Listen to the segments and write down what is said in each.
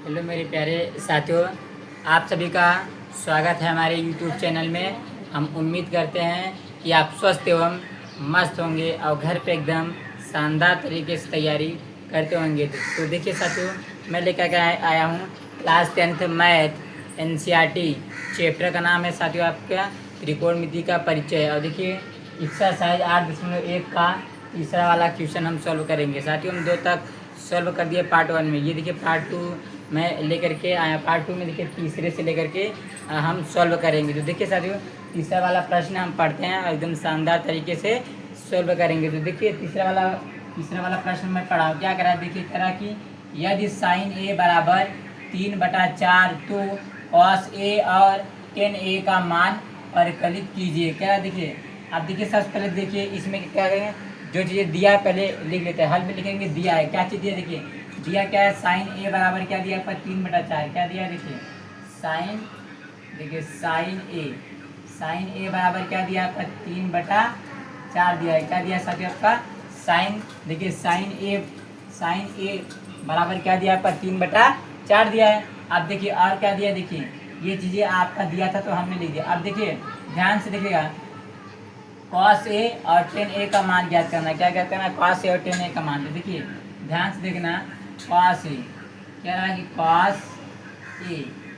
Hello मेरे प्यारे साथियों, आप सभी का स्वागत है हमारे यूट्यूब चैनल में। हम उम्मीद करते हैं कि आप स्वस्थ एवं मस्त होंगे और घर पे एकदम शानदार तरीके से तैयारी करते होंगे। तो देखिए साथियों, मैं लेकर के आया हूँ class 10th math NCERT chapter का नाम है साथियों आपका त्रिकोणमिति का परिचय। और देखिए एक्सरसाइज 8.1 का तीसरा वाला क्वेश्चन हम सॉल्व करेंगे साथियों। हम 2 तक सॉल्व कर दिए पार्ट 1 में। ये देखिए पार्ट 2 में लेकर के आया। पार्ट 2 में देखिए तीसरे से लेकर के हम सॉल्व करेंगे। तो देखिए साथियों, तीसरा वाला प्रश्न हम पढ़ते हैं और एकदम शानदार तरीके से सॉल्व करेंगे। तो देखिए तीसरा वाला प्रश्न मैं पढ़ा हूँ। क्या करा, देखिए करा कि यदि साइन ए बराबर 3/4 तो कॉस ए और टेन ए का मान परिकलित कीजिए। क्या देखिए, आप देखिए सबसे पहले देखिए इसमें क्या करेंगे, जो चीज़ें दिया है पहले लिख लेते हैं। हल में लिखेंगे दिया है, क्या चीज़ दिया, देखिए दिया क्या है, साइन ए बराबर क्या दिया आपका 3/4। क्या दिया, देखिए साइन, देखिए साइन ए बराबर क्या दिया आपका 3/4 दिया है। क्या दिया साथियों आपका साइन, देखिए साइन ए बराबर क्या दिया आपका 3/4 दिया है। अब देखिए और क्या दिया, देखिए ये चीज़ें आपका दिया था तो हमने लिख दिया। अब देखिए ध्यान से देखिएगा, कॉस ए और टेन ए का मान ज्ञात करना है। क्या ज्ञात करना है, कॉस ए और टेन ए का मान। तो देखिए ध्यान से देखना, कॉस ए कह रहा है कि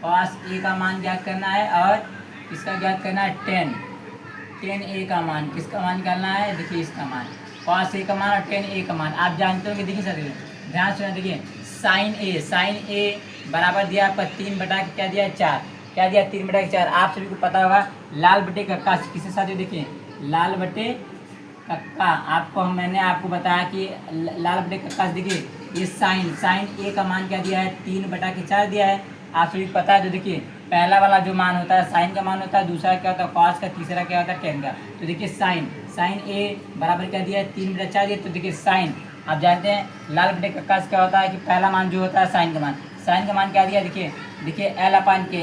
कॉस ए का मान ज्ञात करना है और किसका ज्ञात करना है, टेन ए का मान। किसका मान निकालना है, देखिए इसका मान, कॉस ए का मान और टेन ए का मान। आप जानते हो कि देखिए सर ध्यान से देखिए साइन ए बराबर दिया आपका 3/4 क्या दिया 4। क्या दिया 3/4। आप सभी को पता होगा लाल बटे कक्का किसके साथ, देखिए लाल बटे कक्का। मैंने आपको बताया कि लाल बटे कक्का से देखिए ये साइन ए का मान क्या दिया है 3/4 दिया है। आप सभी पता है। तो देखिए पहला वाला जो मान होता है साइन का मान होता है, दूसरा क्या होता है कॉस का, तीसरा क्या होता है टेन का। तो देखिए साइन ए बराबर क्या दिया है 3/4 दिया। तो देखिए साइन, आप जानते हैं लाल बटे कक्का से क्या होता है कि पहला मान जो होता है साइन का मान क्या दिया, देखिए एल अपान के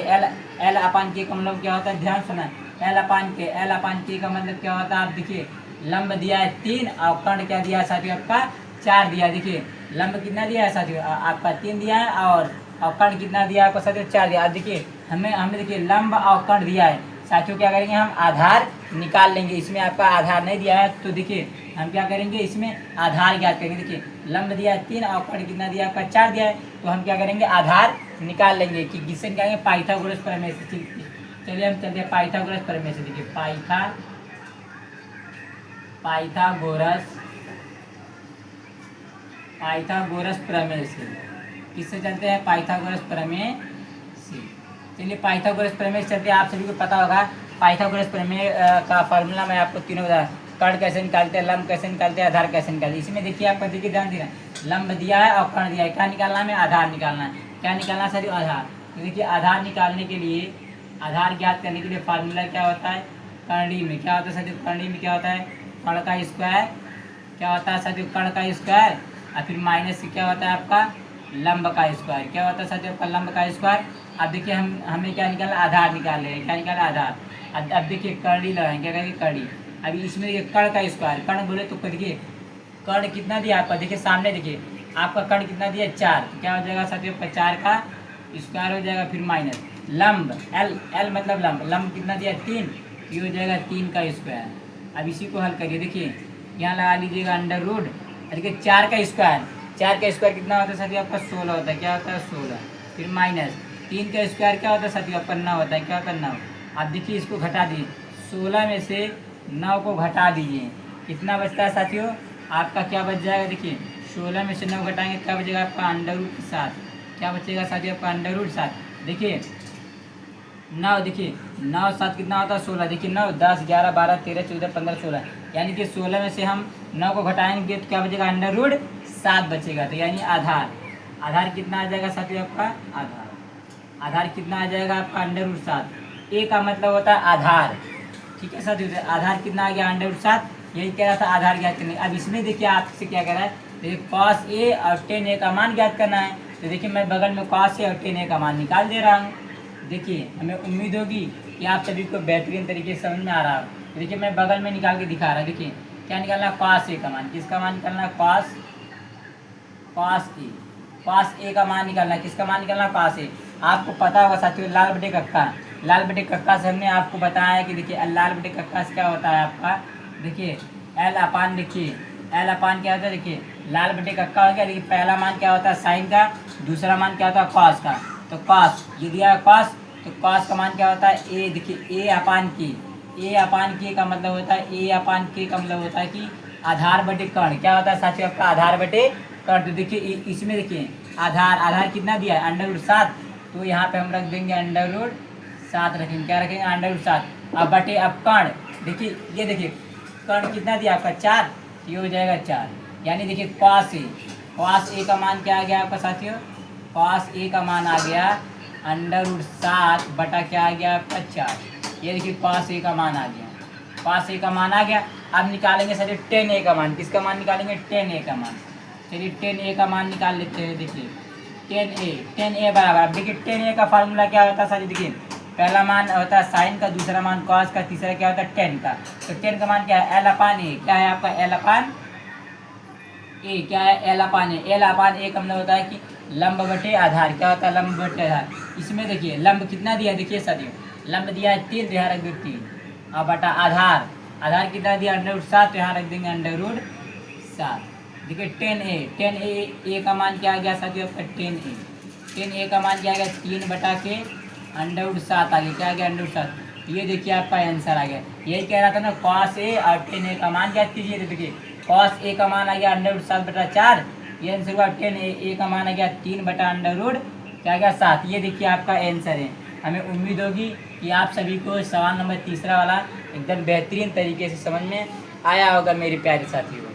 का मतलब क्या होता है, ध्यान सुना, एल अपान के का मतलब क्या होता है। आप देखिए लंब दिया है 3 और कर्ण क्या दिया है साथियों आपका 4 दिया है। देखिए लंब कितना दिया है साथियों आपका 3 दिया है और कर्ण कितना दिया है आपको साथियों 4 दिया है। देखिए हमें देखिए लंब और कर्ण दिया है साथियों। क्या करेंगे, हम आधार निकाल लेंगे। इसमें आपका आधार नहीं दिया है तो देखिए हम क्या करेंगे, इसमें आधार ज्ञात करेंगे। देखिए लंब दिया है 3 और कर्ण कितना दिया आपका 4 दिया है, तो हम क्या करेंगे आधार निकाल लेंगे कि किससे निकालेंगे, पाइथागोरस प्रमेय से। चलिए हम चलते हैं पाइथागोरस प्रमेय से। देखिए पाइथागोरस प्रमेय से किससे चलते हैं, पाइथागोरस प्रमेय से। चलिए पाइथागोरस प्रमेय से चलते हैं। आप सभी को पता होगा पाइथागोरस प्रमेय का फार्मूला मैं आपको तीनों बताया। कर्ण कैसे निकालते हैं, लंब कैसे निकालते हैं, आधार कैसे निकालते हैं। इसमें देखिए आपका देखिए ध्यान देना, लंब दिया है और कर्ण दिया है। क्या निकालना है, आधार निकालना है। क्या निकालना है सर, आधार। तो देखिए आधार निकालने के लिए, आधार ज्ञात करने के लिए फार्मूला क्या होता है, कर्णी में क्या होता है साथियों, कर्णी में क्या होता है कर्ण का स्क्वायर, क्या होता है साथियों कर्ण का स्क्वायर, और फिर माइनस से क्या होता है आपका लंब का स्क्वायर। क्या होता है साथियों आपका लंब का स्क्वायर। अब देखिए हमें क्या निकालना, आधार निकाल रहे हैं। क्या निकाला, आधार। अब देखिए कर्णी लगाएंगे, क्या करेंगे कर्णी। अभी इसमें देखिए कर्ण का स्क्वायर, कर्ण बोले तो देखिए कर्ण कितना दिया आपका, देखिए सामने देखिए आपका कर्ण कितना दिया 4। तो क्या हो जाएगा साथियों आपका 4 का स्क्वायर हो जाएगा, फिर माइनस लंब एल मतलब लंब कितना दिया 3, ये हो जाएगा 3 का स्क्वायर। अब इसी को हल करिए। देखिए यहाँ लगा लीजिएगा अंडर रूट, देखिए 4 का स्क्वायर कितना होता है साथियों आपका 16 होता है। क्या होता है 16, फिर माइनस 3 का स्क्वायर क्या होता है साथियों आपका 9 होता है। क्या होता है 9। अब देखिए इसको घटा दीजिए, 16 में से 9 को घटा दीजिए, कितना बचता है साथियों आपका, क्या बच जाएगा, देखिए 16 में से 9 घटाएंगे क्या बचेगा आपका अंडर रूट 7। क्या बचेगा साथियों आपका अंडर रूट 7। देखिए 9, देखिए 9 7 कितना होता है 16। देखिए 9 10 11 12 13 14 15 16, यानी कि 16 में से हम 9 को घटाएंगे तो क्या बचेगा अंडर रूट 7 बचेगा। तो यानी आधार कितना आ जाएगा साथियों आपका, आधार कितना आ जाएगा आपका अंडर रूट 7। ए का मतलब होता है आधार, ठीक है साथियों। आधार कितना आ गया अंडर रूट 7, यही कह रहा था आधार ज्ञात करने। अब इसमें देखिए आपसे क्या कह रहा है, देखिए कॉस ए और टेन ए का मान ज्ञात करना है। तो देखिए मैं बगल में कॉस ए और टेन ए का मान निकाल दे रहा हूँ। देखिए हमें उम्मीद होगी कि आप सभी को बेहतरीन तरीके से समझ में आ रहा हो। तो देखिए मैं बगल में निकाल के दिखा रहा हूँ। देखिए क्या निकालना है, कॉस ए का मान। किसका मान निकालना है, कॉस ए। cos A का मान निकालना है। किसका मान निकालना है? cos A। आपको पता होगा साथियों लाल बटे कक्का, लाल बटे कक्का से हमने आपको बताया है कि देखिए लाल बटे कक्का से क्या होता है आपका, देखिए L अपान, देखिए L अपान क्या होता है, देखिए लाल बटे कक्का हो गया। देखिए पहला मान क्या होता है साइन का, दूसरा मान क्या होता है कॉस का। तो कॉस ये दिया है कॉस, तो कॉस का मान क्या होता है ए, देखिए ए अपान के, ए अपान के का मतलब होता है, ए अपान के का मतलब होता है कि आधार बटे कर्ण। क्या होता है साथियों आपका आधार बटे कर्ण। तो देखिए इसमें देखिए आधार, आधार कितना दिया है अंडर रूट 7, तो यहाँ पे हम रख देंगे अंडर रूट 7 रखेंगे। क्या रखेंगे? Under root 7। अब बटे अब कर्ण, देखिए ये देखिए कर्ण कितना दिया आपका 4, ये हो जाएगा 4। यानी देखिए कॉस ए, कॉस ए का मान क्या आ गया आपका साथियों, कॉस ए का मान आ गया अंडर रूट 7 बटा क्या आ गया आपका 4। ये देखिए कॉस ए का मान आ गया, कॉस ए का मान आ गया। अब निकालेंगे सर टेन ए का मान। किसका मान निकालेंगे? टेन ए का मान। चलिए टेन ए का मान निकाल लेते हैं। देखिए टेन ए बराबर, अब देखिए टेन ए का फार्मूला क्या होता है साथी, देखिए पहला मान होता है साइन का, दूसरा मान कॉस का, तीसरा क्या होता है टेन का। तो टेन का मान क्या है? एल अपान ए। क्या है आपका? एल अपान ए। क्या है? एल अपान ए। एल अपान ए का मतलब होता है कि लंब बटे आधार। क्या होता है? लंब बटे आधार। इसमें देखिए लंब कितना दिया, देखिए साथियों लंब दिया है 3, तो यहाँ रख दो 3। अब बटा आधार, आधार कितना दिया अंडर रूट 7, तो यहाँ रख देंगे अंडर रूट 7। देखिए टेन ए का मान क्या आ गया साथियों आपका? टेन ए का मान क्या आ गया? 3 बटा के अंडर रूट 7 आ गया। क्या आ गया? Under root 7। ये देखिए आपका आंसर आ गया। यही कह रहा था ना कॉस ए और टेन ए का मान ज्ञात कीजिए। तो देखिए कॉस ए का मान आ गया अंडर रूट 7 बटा 4, ये आंसर हुआ। टेन ए का मान आ गया 3 बटा अंडर रूट क्या गया 7। ये देखिए आपका आंसर है। हमें उम्मीद होगी कि आप सभी को सवाल नंबर तीसरा वाला एकदम बेहतरीन तरीके से समझ में आया होगा मेरे प्यारे साथियों।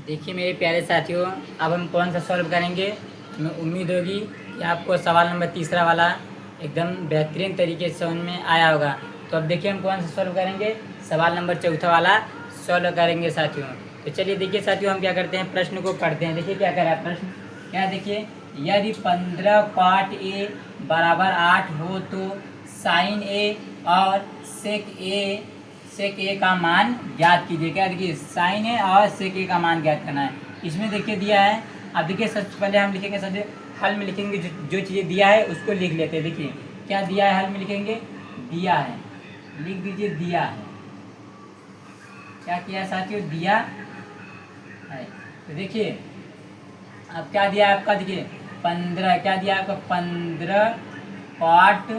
देखिए मेरे प्यारे साथियों, अब हम कौन सा सॉल्व करेंगे। हमें उम्मीद होगी कि आपको सवाल नंबर तीसरा वाला एकदम बेहतरीन तरीके से समझ में आया होगा। तो अब देखिए हम कौन सा सॉल्व करेंगे, सवाल नंबर चौथा वाला सॉल्व करेंगे साथियों। तो चलिए देखिए साथियों हम क्या करते हैं, प्रश्न को पढ़ते हैं। देखिए क्या कह रहा है प्रश्न, क्या देखिए यदि 15 cot A बराबर 8 हो तो साइन ए और सेक ए का मान ज्ञात कीजिए। क्या देखिए साइन ए और सेक ए का मान ज्ञात करना है। इसमें देखिए दिया है। अब देखिए सबसे पहले हम लिखेंगे, सबसे हल में लिखेंगे जो चीज़ें दिया है उसको लिख लेते हैं। देखिए क्या दिया है, हल में लिखेंगे दिया है, लिख दीजिए दिया है। क्या किया साथियों, दिया है। तो देखिए अब क्या दिया है आपका, देखिए 15, क्या दिया आपका 15 cot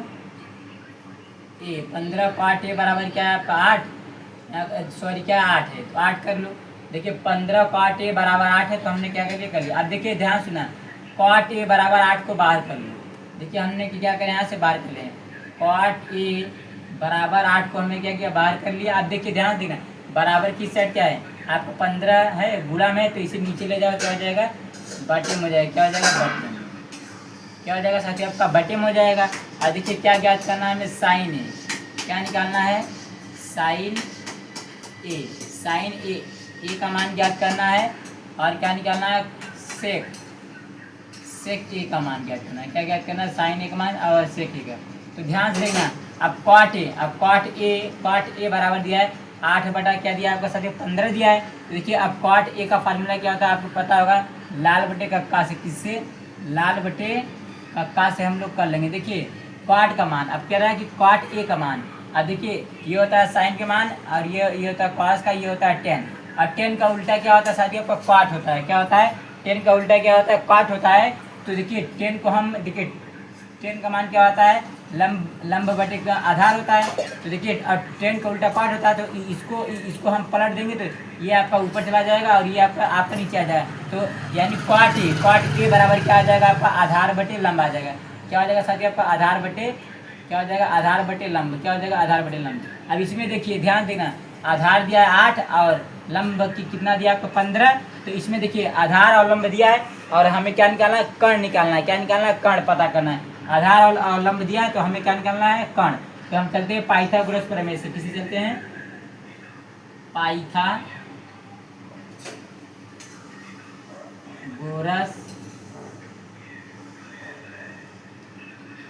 ए, 15 cot ए बराबर क्या है आपका 8, सॉरी क्या 8 है, तो 8 कर लो। देखिए 15 cot ए बराबर 8 है, तो हमने क्या करके कर लिया। अब देखिए ध्यान सुना, cot ए बराबर 8 को बाहर कर लो। देखिए हमने क्या करें, यहाँ से बाहर कर लें, cot ए बराबर 8 को हमने क्या किया, बाहर कर लिया। अब देखिए ध्यान देना, बराबर की साइड क्या है आपको 15 है, गुणा में, तो इसे नीचे ले जाओ, क्या हो जाएगा बटे में हो जाएगा। क्या हो जाएगा बटे में, क्या हो जाएगा साथियों आपका बटे में हो जाएगा। और देखिए क्या ज्ञात करना है हमें, साइन ए, क्या निकालना है साइन ए, साइन ए का मान ज्ञात करना है। और क्या निकालना है सेक ए का मान ज्ञात करना है। क्या ज्ञात करना है, साइन ए का मान और सेक ए का। तो ध्यान से देखना, अब cot ए बराबर दिया है 8 बटा क्या दिया है आपका साथियों 15 दिया है। तो देखिए अब cot ए का फार्मूला क्या होता है आपको पता होगा, लाल बटे कक्का से, किससे, लाल बटे कक्का से हम लोग कर लेंगे। देखिए cot का मान, अब कह रहा है कि cot ए का मान, अब देखिए ये होता है साइन के मान, और ये होता है cos का, ये होता है tan। और tan का उल्टा क्या होता है साथियों आपका cot होता है। क्या होता है, tan का उल्टा क्या होता है, cot होता है। तो देखिए tan को हम, देखिए tan का मान क्या होता है, लंब बटे का आधार होता है। तो देखिए अब tan का उल्टा cot होता है, तो इसको हम पलट देंगे तो ये आपका ऊपर चला जाएगा और ये आपका नीचे आ जाएगा। तो यानी cot ए बराबर क्या आ जाएगा आपका आधार बटे लंब आ जाएगा। क्या हो जाएगा साथियों आपका आधार बटे, क्या हो जाएगा आधार बटे लंब, क्या हो जाएगा आधार बटे लंब। अब इसमें देखिए ध्यान देना, आधार दिया है 8 और लंब की कितना दिया आपको 15। तो इसमें देखिए आधार और लंब दिया है और हमें क्या निकालना है, कर्ण निकालना है। क्या निकालना है, कर्ण पता करना है। आधार और लंब दिया है तो हमें क्या निकालना है, कर्ण। तो हम चलते हैं पाइथागोरस प्रमेय से। किसे चलते हैं, पाइथागोरस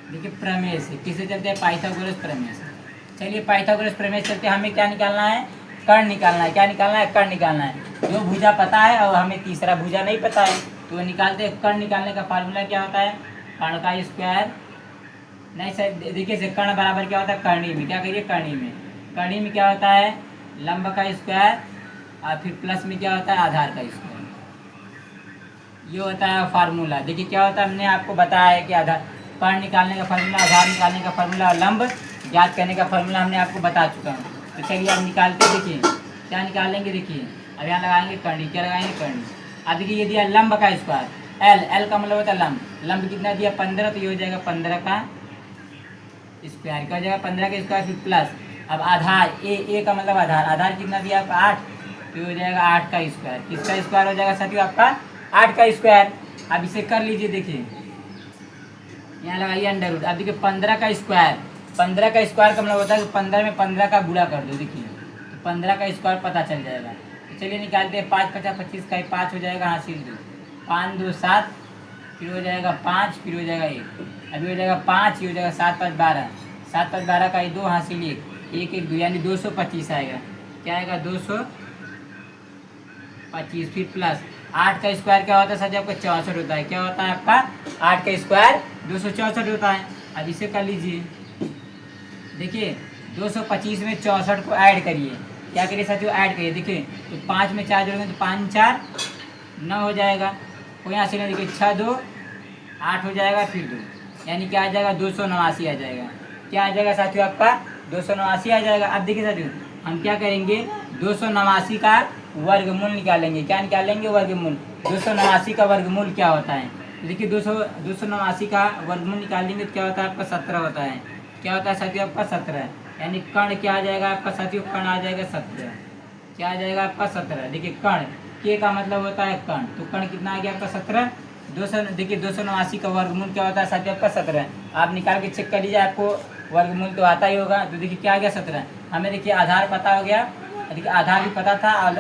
देखिए प्रमेय से। किसे चलते हैं, पाइथागोरस प्रमेय से। चलिए पाइथागोरस प्रमेय से चलते हैं। हमें क्या निकालना है, कर्ण निकालना है। क्या निकालना है, कर्ण निकालना है। दो भुजा पता है और हमें तीसरा भुजा नहीं पता है, तो निकालते हैं। कर्ण निकालने का फार्मूला क्या होता है? कर्ण का स्क्वायर, नहीं सर देखिए से कर्ण बराबर क्या होता है? कर्णी में, क्या करिए कर्णी में, कर्णी में क्या होता है? लंब का स्क्वायर और फिर प्लस में क्या होता है? आधार का स्क्वायर। ये होता है फार्मूला। देखिए क्या होता है, हमने आपको बताया है कि आधार कर्ण निकालने का फार्मूला, आधार निकालने का फार्मूला और लंब ज्ञात करने का फार्मूला हमने आपको बता चुका हूँ। तो चलिए अब निकालते, देखिए क्या निकालेंगे। देखिए अब यहाँ लगाएंगे कर्णी, क्या लगाएंगे? कर्णी। अब देखिए ये दिया लंब का स्क्वायर, एल, एल का मतलब होता है लंब, लंब कितना दिया? 15, तो ये हो जाएगा 15 का स्क्वायर, क्या हो जाएगा? 15 का स्क्वायर, फिर प्लस। अब आधार, ए का मतलब आधार, आधार कितना दिया आपका? 8, तो ये हो जाएगा 8 का स्क्वायर। किसका स्क्वायर हो जाएगा साथियों? आपका 8 का स्क्वायर। अब इसे कर लीजिए, देखिए यहाँ लगाइए अंडर रूट। अब देखिए 15 का स्क्वायर, 15 का स्क्वायर का मतलब होता है कि 15 में 15 का गुणा कर दो। देखिए तो 15 का स्क्वायर पता चल जाएगा। तो चलिए निकालते हैं। 5 5 25 का 5 हो जाएगा, हासिल 2, 5 2 7, फिर हो जाएगा 5, फिर हो जाएगा 1, अभी हो जाएगा 5, ये हो जाएगा 7 5 12, 7 5 12 का 2, हासिल 1, 1 1 2, यानी 225 आएगा। क्या आएगा? 225, फिर प्लस 8 का स्क्वायर क्या होता है सर? आपका 64 होता है। क्या होता है आपका? 8 का स्क्वायर 264 होता है। अब इसे कर लीजिए, देखिए 225 में 64 को ऐड करिए। क्या करिए साथियों? ऐड करिए। देखिए तो 5 में 4 जोड़ेंगे तो 5 4 9 हो जाएगा। कोई यहाँ से नहीं, देखिए 6 2 8 हो जाएगा, फिर 2, यानी क्या आ जाएगा? 289 आ जाएगा। क्या आ जाएगा साथियों? आपका 289 आ जाएगा। अब देखिए साथियों हम क्या करेंगे? 289 का वर्गमूल निकालेंगे। क्या निकालेंगे? वर्गमूल। 289 का वर्गमूल क्या होता है? तो देखिए 289 का वर्गमूल निकालेंगे तो क्या होता है? आपका 17 होता है। क्या होता है साथियों? आपका 17, यानी कर्ण क्या आ जाएगा आपका साथियों? कर्ण आ जाएगा 17। क्या आ जाएगा आपका? 17। देखिए कर्ण, के का मतलब होता है कर्ण, तो कर्ण कितना आ गया आपका? 17। 200, देखिए 289 का वर्गमूल क्या होता है साथियों? आपका 17। आप निकाल के चेक कर लीजिए, आपको वर्गमूल तो आता ही होगा। तो देखिए क्या आ गया? 17। हमें देखिए आधार पता हो गया, देखिए आधार भी पता था और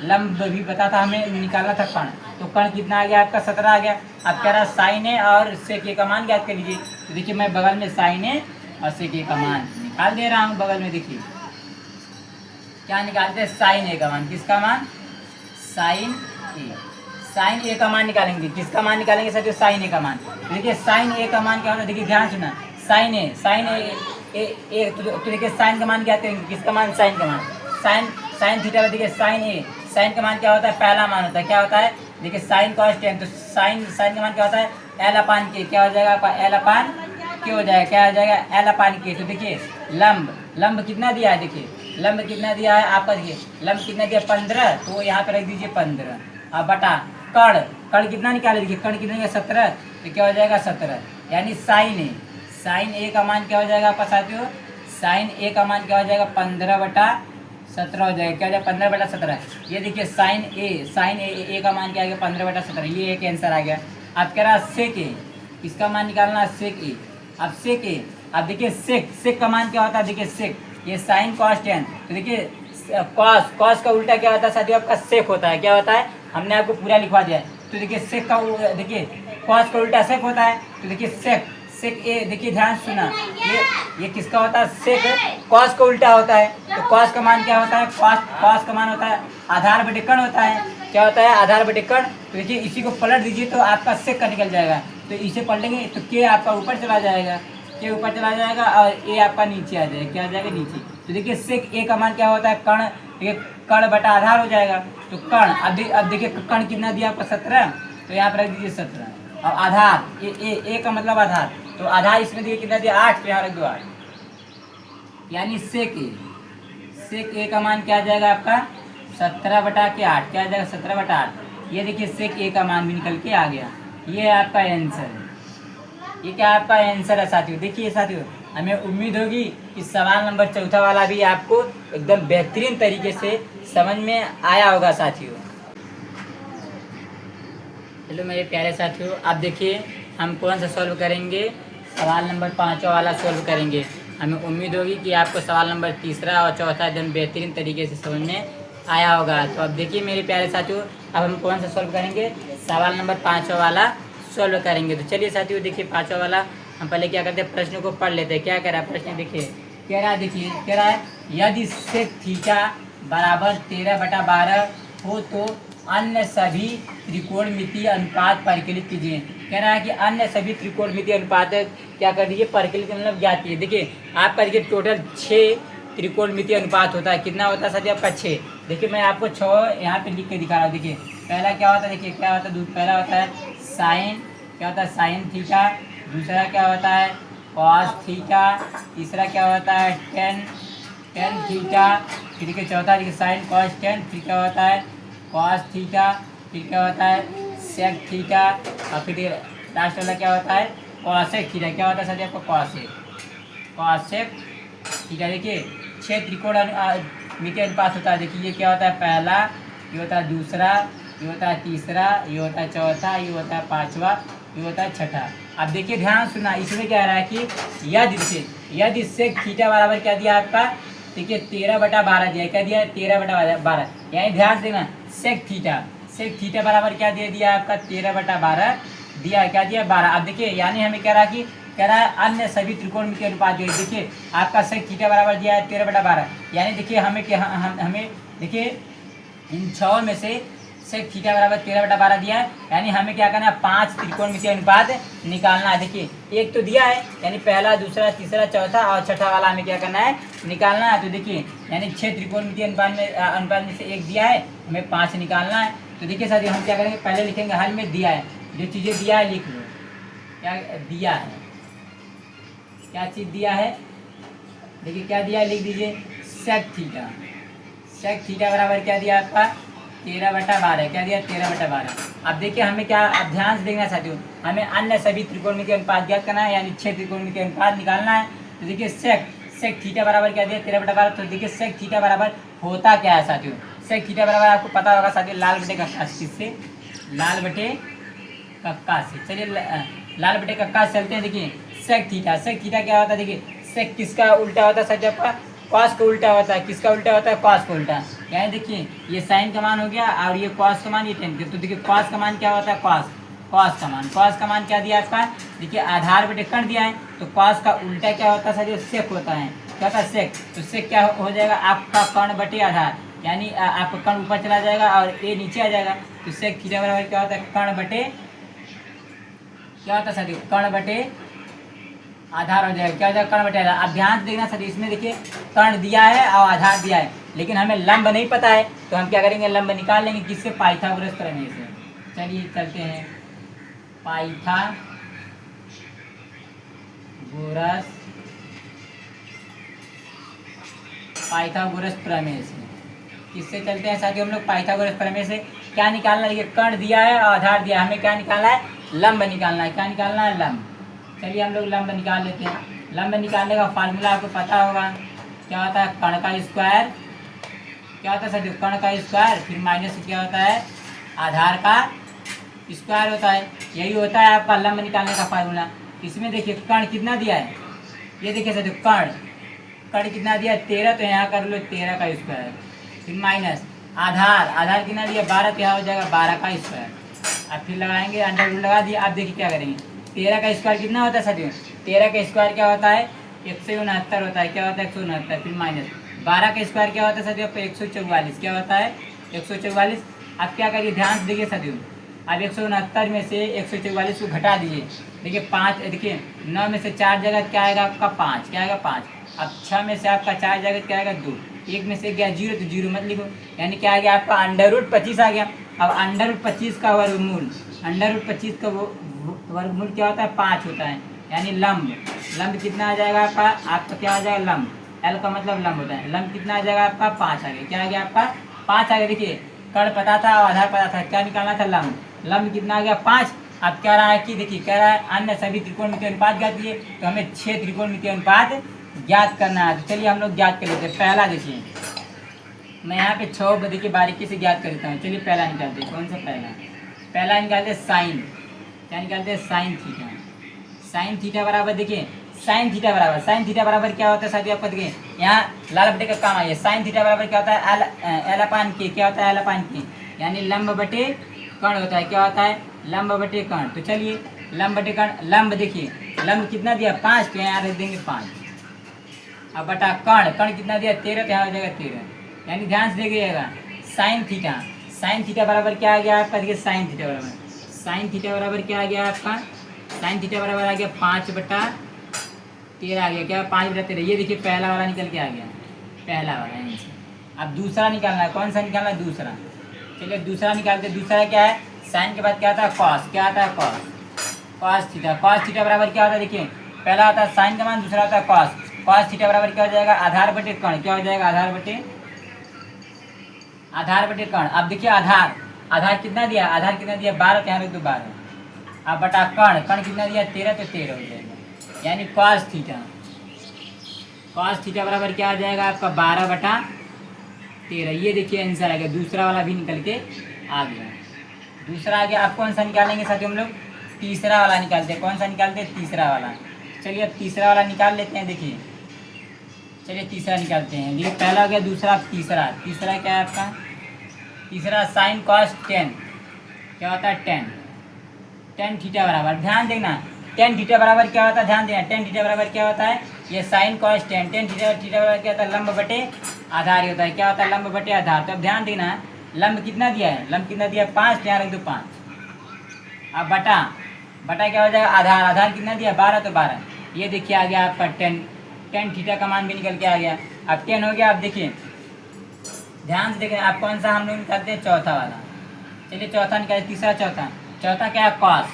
लंब भी पता था, हमें निकालना था कर्ण। तो कर्ण कितना आ गया आपका? 17 आ गया। अब कह रहा है साइन ए और सेक ए का मान ज्ञात कर लीजिए। तो देखिए मैं बगल में साइन ए और सेक ए का मान निकाल दे रहा हूँ। बगल में देखिए क्या निकालते हैं? साइन ए का मान। किसका मान? साइन ए। साइन ए का मान निकालेंगे। किसका मान निकालेंगे साथियों? साइन ए का मान। देखिए साइन ए का मान क्या होता है? देखिए ध्यान सुना, साइन ए, साइन ए तो देखिए साइन का मान क्या करेंगे? किसका मान? साइन का मान। साइन थीटा, देखिए साइन ए, साइन का मान क्या होता है? पहला मान होता है। क्या होता है? देखिए साइन कॉस टेन, तो साइन का मान क्या होता है? एल अपान के। क्या हो जाएगा आपका? एल अपान के हो जाएगा। क्या हो जाएगा? एल अपान के। तो देखिए लंब कितना दिया है? देखिए लंब कितना दिया है आपका? देखिए लंब कितना दिया? 15, तो यहाँ पे रख दीजिए 15। अब बटा कर्ण कितना निकाले? देखिए कर्ण कितना दिया? 17, तो क्या हो जाएगा? 17, यानी साइन ए का मान क्या हो जाएगा आपका साथियों? साइन ए का मान क्या हो जाएगा? 15/17 हो जाएगा। क्या हो जाएगा? 15/17। ये देखिए साइन ए का मान क्या आ गया? 15/17। ये एक आंसर आ गया। अब कह रहा है सेक ए, इसका मान निकालना है सेक ए। अब सेक ए, अब देखिए सेक का मान क्या होता है? देखिए सेक, ये साइन कॉस टेन, तो देखिए कॉस का उल्टा क्या होता है साथियों? आपका सेक होता है। क्या होता है? हमने आपको पूरा लिखवा दिया है। तो देखिए सेक का, देखिए कॉस का उल्टा सेक होता है। तो देखिए सेक ए, देखिए ध्यान सुना, ये किसका होता है? सेक कॉस का उल्टा होता है। तो कॉस का मान क्या होता है? कॉस का मान होता है आधार बटे कर्ण होता है। क्या होता है? आधार बटे कर्ण। तो देखिए इसी को पलट दीजिए तो आपका सेक का निकल जाएगा। तो इसे पलटेंगे तो के आपका ऊपर चला जाएगा, के ऊपर चला जाएगा और ए आपका नीचे आ जाएगा। क्या आ जाएगा? नीचे। तो देखिए सेक ए का मान क्या होता है? कर्ण, देखिए कर्ण बटा आधार हो जाएगा। तो कर्ण, अब देखिए कर्ण कितना दिया आपका? 17, तो यहाँ पर रख दीजिए 17। और आधार ए का मतलब आधार, तो आधार इसमें देखिए कितना दिया? 8, तो यहाँ रख दो 8, यानी सेक ए का मान क्या आ जाएगा आपका? 17/8। क्या आ जाएगा? 17/8। ये देखिए सेक ए का मान भी निकल के आ गया। ये आपका आंसर है। ये क्या आपका आंसर है साथियों? देखिए साथियों हमें उम्मीद होगी कि सवाल नंबर 4 वाला भी आपको एकदम बेहतरीन तरीके से समझ में आया होगा साथियों। हेलो मेरे प्यारे साथियों, अब देखिए हम कौन सा सॉल्व करेंगे? सवाल नंबर 5 वाला सॉल्व करेंगे। हमें उम्मीद होगी कि आपको सवाल नंबर 3 और 4 एकदम बेहतरीन तरीके से समझ में आया होगा। तो अब देखिए मेरे प्यारे साथियों, अब हम कौन सा सॉल्व करेंगे? सवाल नंबर 5 वाला सॉल्व करेंगे। तो चलिए साथियों देखिए 5 वाला हम पहले क्या करते हैं? प्रश्न को पढ़ लेते हैं। क्या कह रहा है प्रश्न? देखिए कह रहा है, देखिए कह रहा है यदि सेक थीटा बराबर 13/12 हो तो अन्य सभी त्रिकोणमितीय अनुपात परिकलित कीजिए। कह रहा है कि अन्य सभी त्रिकोणमितीय अनुपात क्या कर दीजिए, परिकलित मतलब ज्ञात कीजिए। देखिए आपका देखिए टोटल 6 त्रिकोणमितीय अनुपात होता है। कितना होता है सर आपका 6। देखिए मैं आपको 6 यहाँ पे लिख के दिखा रहा हूँ। देखिए पहला क्या होता है, देखिए क्या होता है, पहला होता है साइन, क्या होता है साइन थीटा। दूसरा क्या होता है कॉस थीटा। तीसरा क्या होता है टेन थीटा। फिर देखिए चौथा देखिए साइन कॉस टेन। फिर क्या होता है कॉस थीटा। फिर क्या होता है सेक थीटा। और फिर लास्ट वाला क्या होता है कॉसेक थीटा। क्या होता है सर आपको कॉसेक थीटा। देखिए 6 त्रिकोण मितीय अनुपात होता है। देखिए ये क्या होता है पहला, ये होता है दूसरा, ये होता है तीसरा, ये होता है चौथा, ये होता है पांचवा, ये होता है छठा। अब देखिए ध्यान सुना, इसमें क्या रहा है कि यदि सेक थीटा बराबर क्या दिया आपका, देखिए 13/12 दिया। क्या दिया है 13/12। यानी ध्यान से देखना सेक थीटा बराबर क्या दे दिया आपका 13/12 दिया। क्या दिया 12। अब देखिए यानी हमें कह रहा है अन्य सभी त्रिकोणमितीय अनुपात जो है। देखिए आपका सेक थीटा बराबर दिया है 13/12। यानी देखिए हमें क्या हमें देखिए इन 6 में से सेक थीटा बराबर 13/12 दिया है। यानी हमें क्या करना है 5 त्रिकोणमितीय अनुपात निकालना है। देखिए एक तो दिया है, यानी पहला दूसरा तीसरा चौथा और छठा वाला हमें क्या करना है निकालना है। तो देखिए यानी 6 त्रिकोणमितीय अनुपात में से एक दिया है, हमें 5 निकालना है। तो देखिए सर हम क्या करेंगे, पहले लिखेंगे हल में दिया है, जो चीज़ें दिया है लिख लो। क्या दिया है, क्या चीज़ दिया है, देखिए क्या दिया है लिख दीजिए सेक थीटा बराबर क्या दिया आपका 13/12। क्या दिया 13/12। अब देखिए हमें क्या, अब ध्यान से देखना चाहती हूँ, हमें अन्य सभी त्रिकोणमितीय अनुपात ज्ञात करना है, यानी 6 त्रिकोणमितीय अनुपात निकालना है। तो देखिए सेक थीटा बराबर क्या दिया 13/12। तो देखिए सेक थीटा बराबर होता क्या है साथियों, सेक थीटा बराबर आपको पता होगा साथियों लाल बटे कक्का से। किससे, लाल बटे कक्का से। चलिए लाल बटे कक्का से चलते हैं। देखिए सेक थीटा क्या होता है, देखिए सेक किसका उल्टा होता है सर आपका कॉस का उल्टा होता है। किसका उल्टा होता है कॉस का उल्टा। यानी देखिए ये साइन का मान हो गया और ये कॉस का मान, ये टेन का। तो देखिए कॉस का मान क्या होता है कॉस का मान क्या दिया आपका, देखिए आधार बटे कर्ण दिया है। तो कॉस का उल्टा क्या होता है सर, सेक होता है। क्या होता है सेक। तो सेक क्या हो जाएगा आपका कर्ण बटे आधार, यानी आपका कर्ण ऊपर चला जाएगा और ये नीचे आ जाएगा। तो सेक थीटा बराबर क्या होता है कर्ण बटे, क्या होता है सर कर्ण बटे आधार हो जाएगा। क्या हो जाएगा कर्ण बटे आधार। अब ध्यान से देखना सर, इसमें देखिए कर्ण दिया है और आधार दिया है, लेकिन हमें लंब नहीं पता है। तो हम क्या करेंगे लंब निकाल लेंगे, किससे, पाइथागोरस प्रमेय से। चलिए चलते हैं पाइथागोरस प्रमेय से। किससे चलते हैं साथियों हम लोग, पाइथागोरस प्रमेय से। क्या निकालना है, कर्ण दिया है और आधार दिया है, हमें क्या निकालना है लंब निकालना है। क्या निकालना है लंब। चलिए हम लोग लंब निकाल लेते हैं। लंब निकालने का फार्मूला आपको पता होगा, क्या होता है कर्ण का स्क्वायर। क्या होता है सर कर्ण का स्क्वायर, फिर माइनस क्या होता है आधार का स्क्वायर होता है। यही होता है आपका लंब निकालने का फार्मूला। इसमें देखिए कर्ण कितना दिया है, ये देखिए सर कर्ण कितना दिया है 13। तो यहाँ कर लो 13 का स्क्वायर, फिर माइनस आधार कितना दिया 12। तो यहाँ हो जाएगा 12 का स्क्वायर। अब फिर लगाएंगे अंडर रूट लगा दिया। आप देखिए क्या करेंगे 13 का स्क्वायर कितना होता है साथियों, 13 का स्क्वायर क्या होता है 169 होता है। क्या होता है 169, फिर माइनस 12 का स्क्वायर क्या होता है साथियों 144। क्या होता है 144। अब क्या करिए ध्यान से देखिए साथियों, अब 169 में से 144 को घटा दीजिए। देखिए 5, देखिए 9 में से 4 जगह क्या आएगा आपका 5। क्या आएगा 5। अब 6 में से आपका 4 जगह क्या आएगा 2। 1 में से गया 0, तो 0 मत लिखो। यानी क्या आ गया आपका अंडर रूट 25 आ गया। अब अंडर रूट 25 का वर्गमूल, अंडर रूट 25 का वर्गमूल क्या होता है 5 होता है। यानी लंब कितना आ जाएगा आपका क्या आ जाएगा लंब, एल का मतलब लंब होता है। लंब कितना आ जाएगा आपका 5 आ गया। क्या आ गया आपका 5 आ गया। देखिए कर्ण पता था और आधार पता था, क्या निकालना था लंब कितना आ गया 5। अब कह रहा है कि देखिए कह रहा है अन्य सभी त्रिकोणमितीय अनुपात ज्ञात कीजिए। तो हमें 6 त्रिकोणमितीय अनुपात ज्ञात करना है। तो चलिए हम लोग ज्ञात कर लेते हैं। पहला देखिए मैं यहाँ पे 6 देखिए बारीकी से ज्ञात कर लेता हूँ। चलिए पहला निकालते हैं। कौन सा पहला निकालते हैं साइन। क्या निकालते हैं साइन थीटा बराबर, देखिए साइन थीटा बराबर क्या होता है साथियों आपको देखिए यहाँ लाल बटे का काम आइए। साइन थीटा बराबर क्या होता है एल अपान के। क्या होता है एल अपान के, यानी लंब बटे कर्ण होता है। क्या होता है लंब बटे कर्ण। तो चलिए लंब बटे कर्ण, लंब देखिए लंब कितना दिया 5। तो यहाँ रख देंगे 5। अब बटा कर्ण कितना दिया 13। तो यहाँ हो जाएगा 13। यानी ध्यान से देखिएगा साइन थीटा बराबर क्या आ गया आपका, देखिए साइन थीटा बराबर क्या आ गया आपका, साइन थीटा बराबर आ गया 5/13 आ गया, क्या 5/13। ये देखिए पहला वाला निकल के आ गया, पहला वाला आंसर। अब दूसरा निकालना है, कौन सा निकालना है, दूसरा। चलिए दूसरा निकालते। दूसरा क्या है, साइन के बाद क्या आता है कॉस, क्या आता है कॉस थीटा। कॉस थीटा बराबर क्या होता है, देखिए पहला होता है साइन का मान, दूसरा होता है कॉस थीटा बराबर क्या हो जाएगा, आधार बटे कर्ण। क्या हो जाएगा, आधार बटे कर्ण। अब देखिए आधार कितना दिया, 12, यहाँ रख दो 12। अब बटा कर्ण कितना दिया 13, तो 13 हो जाएगा, यानी कॉस थीटा बराबर क्या आ जाएगा आपका 12/13। ये देखिए आंसर आ गया। दूसरा वाला भी निकल के आ गया। दूसरा आ गया। अब कौन सा निकालेंगे साथियों हम लोग, तीसरा वाला निकालते हैं। कौन सा निकालते हैं, तीसरा वाला। चलिए अब तीसरा वाला निकाल लेते हैं। देखिए चलिए तीसरा निकालते हैं। देखिए पहला हो गया, दूसरा, तीसरा क्या है आपका, तीसरा साइन कॉस 10 क्या होता है 10 थीटा बराबर, ध्यान देना 10 थीटा बराबर क्या होता है, ध्यान देना 10 थीटा बराबर क्या होता है, ये साइन कॉस 10 थीटा बराबर क्या होता है, लंब बटे आधार ही होता है। क्या होता है, लंब बटे आधार। तो अब ध्यान देना लंब कितना दिया है, 5, यहाँ रख दो 5। अब बटा क्या हो जाएगा, आधार कितना दिया 12, तो 12। ये देखिए आ गया आपका 10 थीटा का मान भी निकल के आ गया। अब 10 हो गया। अब देखिए ध्यान से देखें, आप कौन सा हम लोग निकालते हैं, चौथा वाला। चलिए चौथा निकाले, तीसरा चौथा क्या है, कॉस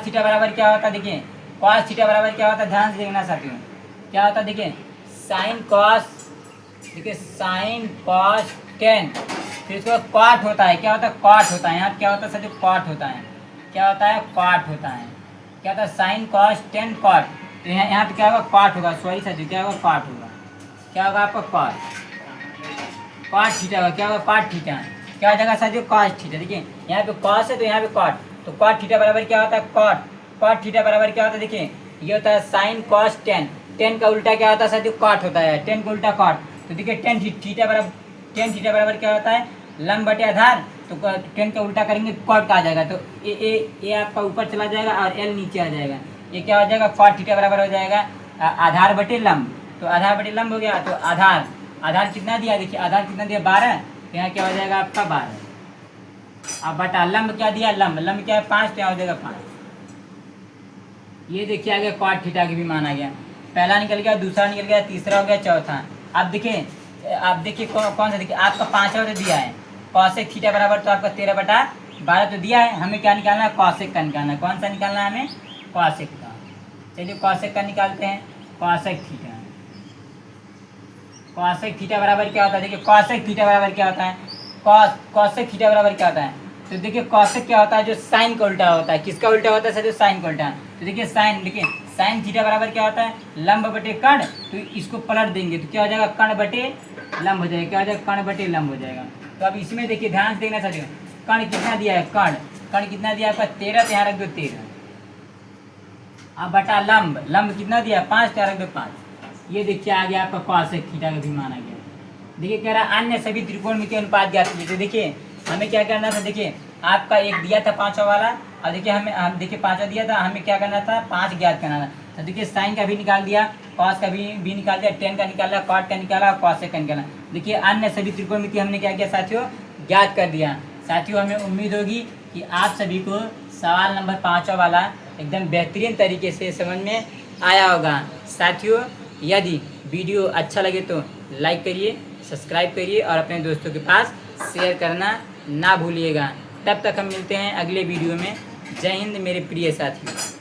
थीटा बराबर क्या होता है, देखिए कॉस थीटा बराबर क्या होता है, ध्यान से देखना साथियों क्या होता है, देखिए साइन कॉस 10, फिर इसको कॉट होता है। क्या होता है, कॉट होता है। यहाँ क्या होता है साथियों, कॉट होता है। क्या होता है, कॉट होता है। क्या होता है, साइन कॉस 10 कॉट। तो यहाँ पे क्या होगा, कॉट होगा। सॉरी साथियों, क्या होगा, कॉट होगा। क्या होगा आपका, कॉट थीटा होगा। क्या होगा, कॉट थीटा। क्या हो जाएगा साथियों, कॉस थीटा। देखिए यहाँ पे कॉस है, तो यहाँ पे कॉट, तो कॉट थीटा बराबर क्या होता है, कॉट थीटा बराबर क्या होता है, देखिए ये होता है साइन कॉस 10 का उल्टा क्या होता है साथियों, कॉट होता है। 10 का उल्टा कॉट। तो देखिए 10 थीटा बराबर क्या होता है, लंब बटे आधार। तो 10 का उल्टा करेंगे कॉट का आ जाएगा। तो ए आपका ऊपर चला जाएगा और एल नीचे आ जाएगा। ये क्या हो जाएगा, कॉट थीटा बराबर हो जाएगा आधार बटे लंब। तो आधार बटे लंब हो गया। तो आधार कितना दिया, देखिए आधार कितना दिया 12। तो यहाँ क्या हो जाएगा आपका 12। अब बटा लंब क्या दिया, लंब क्या है 5, तो यहाँ हो जाएगा 5। ये देखिए आ गया कॉट थीटा की भी मान आ गया। पहला निकल गया, दूसरा निकल गया, तीसरा हो गया, चौथा। अब देखिए कौन सा, देखिए आपका 5वां तो दिया है कॉसेक थीटा बराबर, तो आपका 13/12 तो दिया है। हमें क्या निकालना है, कॉसेक का निकालना है। कौन सा निकालना है हमें, कॉसेक का। चलिए कॉसेक का निकालते हैं। कॉसेक थीटा बराबर क्या होता है, देखिए कॉसेक थीटा बराबर क्या होता है, कॉसेक थीटा बराबर क्या होता है। तो देखिए कॉसेक क्या होता है, जो साइन का उल्टा होता है। किसका उल्टा होता है सर, जो साइन का उल्टा। तो देखिए साइन थीटा बराबर क्या होता है, लंब बटे कर्ण। तो इसको पलट देंगे तो क्या हो जाएगा, कर्ण बटे लंब हो जाएगा। क्या हो जाएगा, कर्ण बटे लंब हो जाएगा। तो अब इसमें देखिए ध्यान से देखना साथियों, कर्ण कितना दिया है, कर्ण कितना दिया है आपका 13, तो यहाँ रख दो 13। अब बटा लंब कितना दिया 5, तो यहाँ रख दो 5। ये देखिए आ गया आपका कॉसेक थीटा का भी मान आ गया। देखिए कह रहा अन्य सभी त्रिकोणमितीय अनुपात ज्ञात कीजिए। तो देखिए हमें क्या करना था, देखिए आपका एक दिया था 5वां वाला, और देखिए हम देखिए 5वां दिया था, हमें क्या करना था, 5 ज्ञात करना था। तो देखिए साइन का भी निकाल दिया, कॉस का भी निकाल दिया, 10 का निकाला, कॉट का निकाला, कॉसेक का निकाला। देखिए अन्य सभी त्रिकोणमिति हमने क्या किया साथियों, ज्ञात कर दिया। साथियों हमें उम्मीद होगी कि आप सभी को सवाल नंबर 5वां वाला एकदम बेहतरीन तरीके से समझ में आया होगा। साथियों यदि वीडियो अच्छा लगे तो लाइक करिए, सब्सक्राइब करिए और अपने दोस्तों के पास शेयर करना ना भूलिएगा। तब तक हम मिलते हैं अगले वीडियो में। जय हिंद मेरे प्रिय साथियों।